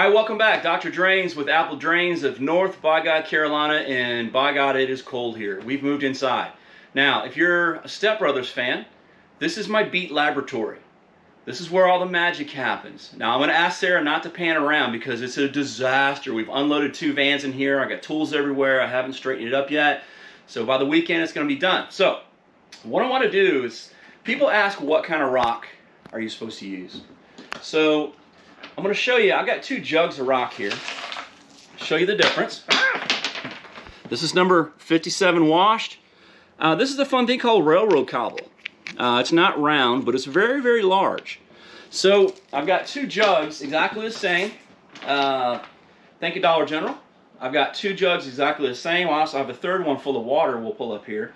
All right, welcome back. Dr. Drainz with Apple Drainz of North, by God, Carolina, and by God, it is cold here. We've moved inside. Now, if you're a Step Brothers fan, this is my beat laboratory. This is where all the magic happens. Now, I'm going to ask Sarah not to pan around because it's a disaster. We've unloaded 2 vans in here. I got tools everywhere. I haven't straightened it up yet. So by the weekend, it's going to be done. So what I want to do is, people ask what kind of rock are you supposed to use. So I'm going to show you. I've got 2 jugs of rock here. Show you the difference. This is number 57 washed. This is a fun thing called railroad cobble. It's not round, but it's very, very large. So I've got 2 jugs exactly the same. Thank you, Dollar General. I've got 2 jugs exactly the same. I also have a 3rd one full of water we'll pull up here.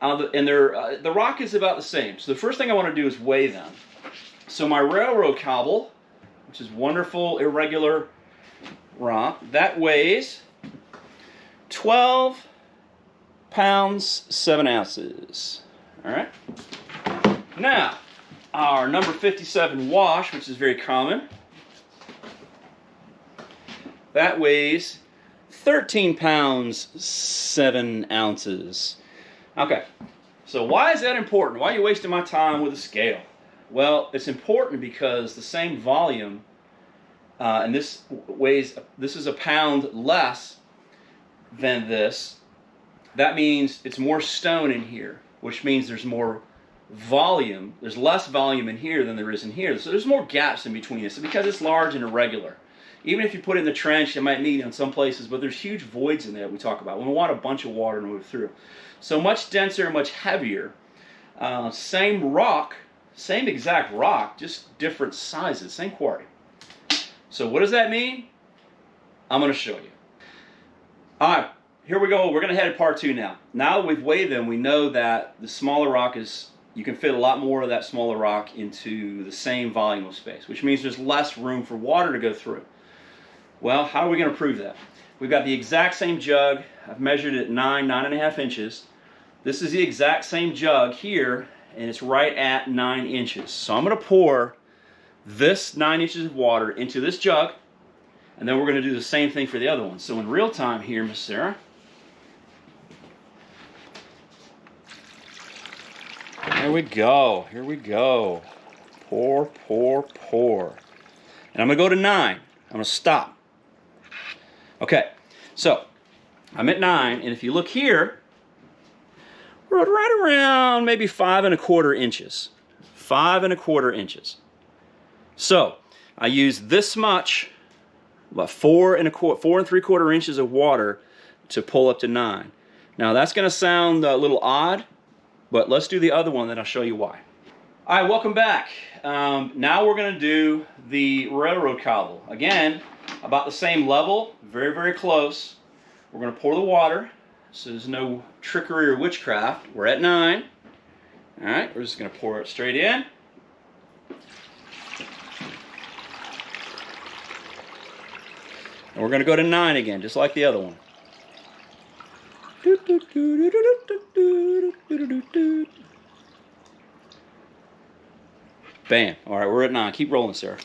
And the rock is about the same. So the first thing I want to do is weigh them. So my railroad cobble, which is wonderful, irregular rock, that weighs 12 pounds, 7 ounces. All right. Now, our number 57 wash, which is very common, that weighs 13 pounds, 7 ounces. Okay, so why is that important? Why are you wasting my time with a scale? Well, it's important because the same volume, and this is a pound less than this. That means it's more stone in here, which means there's more volume. There's less volume in here than there is in here. So there's more gaps in between this. So because it's large and irregular. Even if you put it in the trench, it might meet in some places, but there's huge voids in there that we talk about. We want a bunch of water to move through. So much denser, much heavier. Same rock, same exact rock, just different sizes, same quarry. So what does that mean? I'm going to show you. All right, here we go. We're going to head to part 2 now. Now that we've weighed them, we know that the smaller rock is, you can fit a lot more of that smaller rock into the same volume of space, which means there's less room for water to go through. Well, how are we going to prove that? We've got the exact same jug. I've measured it 9.5 inches. This is the exact same jug here, and it's right at 9 inches. So I'm going to pour this 9 inches of water into this jug, and then we're going to do the same thing for the other one. So in real time here, Miss Sarah, here we go. Here we go. Pour, pour, pour. And I'm going to go to 9. I'm going to stop. Okay, so I'm at 9, and if you look here, we're right around maybe 5.25 inches. 5.25 inches. So I use this much, about 4.75 inches of water to pull up to 9. Now that's going to sound a little odd, but let's do the other one, then I'll show you why. All right, welcome back. Now we're going to do the railroad cobble. Again, about the same level, very, very close. We're going to pour the water, so there's no trickery or witchcraft. We're at 9. All right, we're just going to pour it straight in. And we're going to go to 9 again, just like the other one. Bam. All right, we're at 9. Keep rolling, Sarah.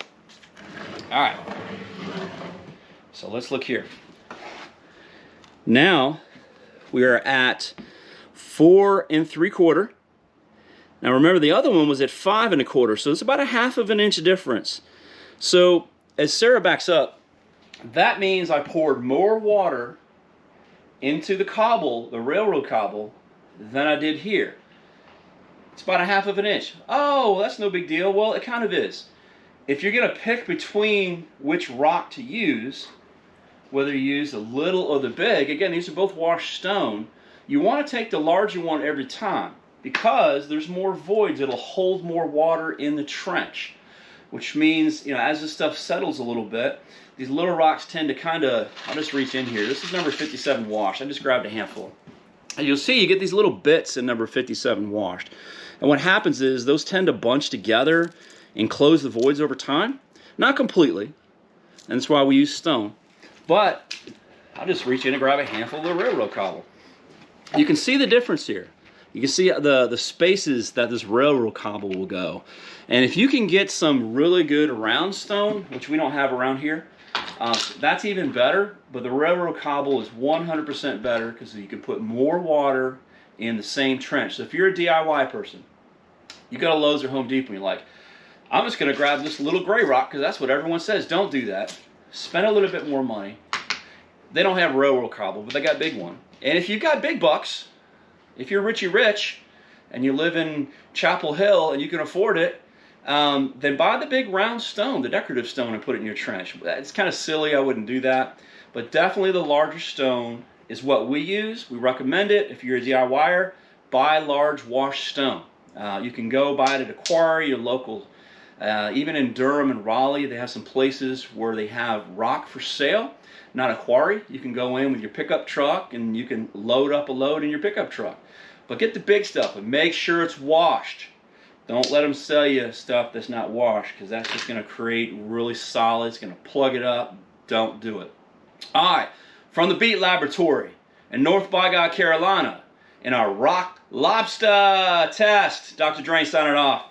All right. So let's look here. Now we are at 4.75. Now remember, the other one was at 5.25, so it's about a 1/2 inch difference. So as Sarah backs up, that means I poured more water into the cobble, the railroad cobble, than I did here. It's about a 1/2 inch. Oh, that's no big deal. Well, it kind of is. If you're going to pick between which rock to use, whether you use the little or the big, again, these are both washed stone, you want to take the larger one every time because there's more voids. It'll hold more water in the trench, which means, you know, as this stuff settles a little bit, these little rocks tend to kind of, I'll just reach in here. This is number 57 washed. I just grabbed a handful. And you'll see you get these little bits in number 57 washed. And what happens is those tend to bunch together and close the voids over time. Not completely, and that's why we use stone. But I'll just reach in and grab a handful of the railroad cobble. You can see the difference here. You can see the spaces that this railroad cobble will go. And if you can get some really good round stone, which we don't have around here, That's even better, but the railroad cobble is 100% better because you can put more water in the same trench. So if you're a DIY person, you go to Lowe's or Home Depot and you're like, I'm just going to grab this little gray rock because that's what everyone says. Don't do that. Spend a little bit more money. They don't have railroad cobble, but they got big one. And if you've got big bucks, if you're Richie Rich and you live in Chapel Hill and you can afford it, then buy the big round stone, the decorative stone, and put it in your trench. It's kind of silly. I wouldn't do that. But definitely the larger stone is what we use. We recommend it. If you're a DIYer, buy large washed stone. You can go buy it at a quarry, your local. Even in Durham and Raleigh, they have some places where they have rock for sale, not a quarry. You can go in with your pickup truck and you can load up a load in your pickup truck. But get the big stuff and make sure it's washed. Don't let them sell you stuff that's not washed because that's just going to create really solid. It's going to plug it up. Don't do it. All right, from the Beat Laboratory in North By God, Carolina, in our rock lobster test, Dr. Drainz signing off.